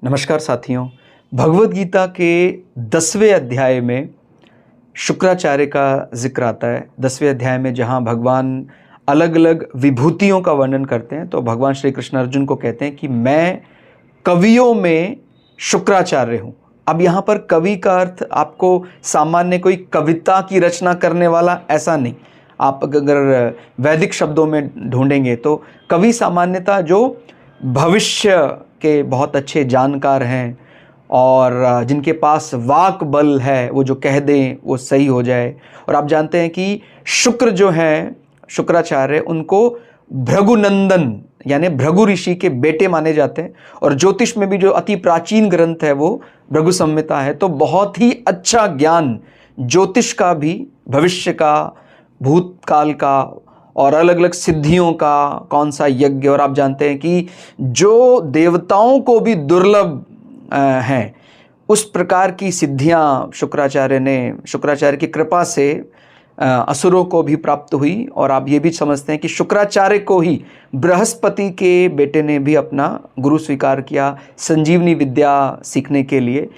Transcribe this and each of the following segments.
नमस्कार साथियों। भगवद गीता के 10वें अध्याय में शुक्राचार्य का जिक्र आता है। 10वें अध्याय में जहाँ भगवान अलग अलग विभूतियों का वर्णन करते हैं तो भगवान श्री कृष्ण अर्जुन को कहते हैं कि मैं कवियों में शुक्राचार्य हूँ। अब यहाँ पर कवि का अर्थ आपको सामान्य कोई कविता की रचना करने वाला ऐसा नहीं। आप अगर वैदिक शब्दों में ढूंढेंगे तो कवि सामान्यतः जो भविष्य के बहुत अच्छे जानकार हैं और जिनके पास वाक बल है, वो जो कह दें वो सही हो जाए। और आप जानते हैं कि शुक्र जो हैं, शुक्राचार्य, उनको भृगुनंदन यानी भृगु ऋषि के बेटे माने जाते हैं। और ज्योतिष में भी जो अति प्राचीन ग्रंथ है वो भृगु संहिता है। तो बहुत ही अच्छा ज्ञान ज्योतिष का भी, भविष्य का, भूतकाल का और अलग अलग सिद्धियों का, कौन सा यज्ञ। और आप जानते हैं कि जो देवताओं को भी दुर्लभ हैं उस प्रकार की सिद्धियां शुक्राचार्य की कृपा से असुरों को भी प्राप्त हुई। और आप ये भी समझते हैं कि शुक्राचार्य को ही बृहस्पति के बेटे ने भी अपना गुरु स्वीकार किया संजीवनी विद्या सीखने के लिए।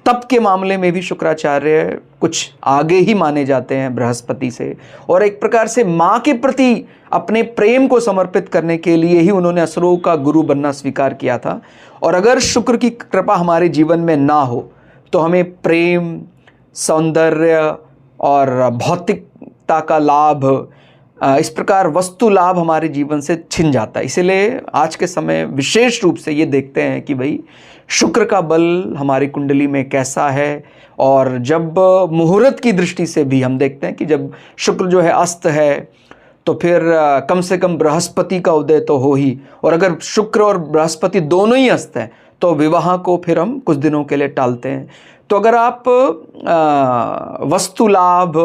तप के मामले में भी शुक्राचार्य कुछ आगे ही माने जाते हैं बृहस्पति से। और एक प्रकार से माँ के प्रति अपने प्रेम को समर्पित करने के लिए ही उन्होंने असुरों का गुरु बनना स्वीकार किया था। और अगर शुक्र की कृपा हमारे जीवन में ना हो तो हमें प्रेम, सौंदर्य और भौतिकता का लाभ, इस प्रकार वस्तु लाभ हमारे जीवन से छिन जाता है। इसलिए आज के समय विशेष रूप से ये देखते हैं कि भाई शुक्र का बल हमारी कुंडली में कैसा है। और जब मुहूर्त की दृष्टि से भी हम देखते हैं कि जब शुक्र जो है अस्त है तो फिर कम से कम बृहस्पति का उदय तो हो ही। और अगर शुक्र और बृहस्पति दोनों ही अस्त हैं तो विवाह को फिर हम कुछ दिनों के लिए टालते हैं। तो अगर आप वस्तु लाभ,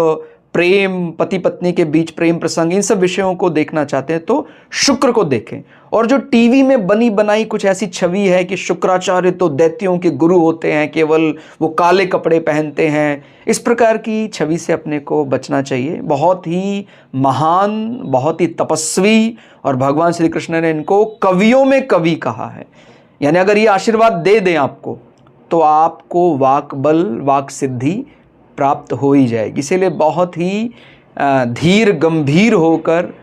प्रेम, पति पत्नी के बीच प्रेम प्रसंग, इन सब विषयों को देखना चाहते हैं तो शुक्र को देखें। और जो टीवी में बनी बनाई कुछ ऐसी छवि है कि शुक्राचार्य तो दैत्यों के गुरु होते हैं, केवल वो काले कपड़े पहनते हैं, इस प्रकार की छवि से अपने को बचना चाहिए। बहुत ही महान, बहुत ही तपस्वी, और भगवान श्री कृष्ण ने इनको कवियों में कवि कहा है। यानी अगर ये आशीर्वाद दे दें आपको तो आपको वाक बल, वाक सिद्धि प्राप्त हो ही जाएगी। इसीलिए बहुत ही धीर गंभीर होकर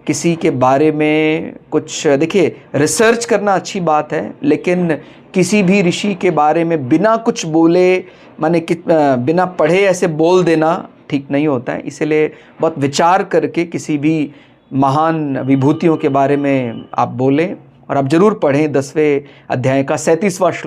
किसी के बारे में कुछ, देखिए, रिसर्च करना अच्छी बात है, लेकिन किसी भी ऋषि के बारे में बिना कुछ बोले, माने बिना पढ़े ऐसे बोल देना ठीक नहीं होता है। इसलिए बहुत विचार करके किसी भी महान विभूतियों के बारे में आप बोलें। और आप जरूर पढ़ें 10वें अध्याय का 37वां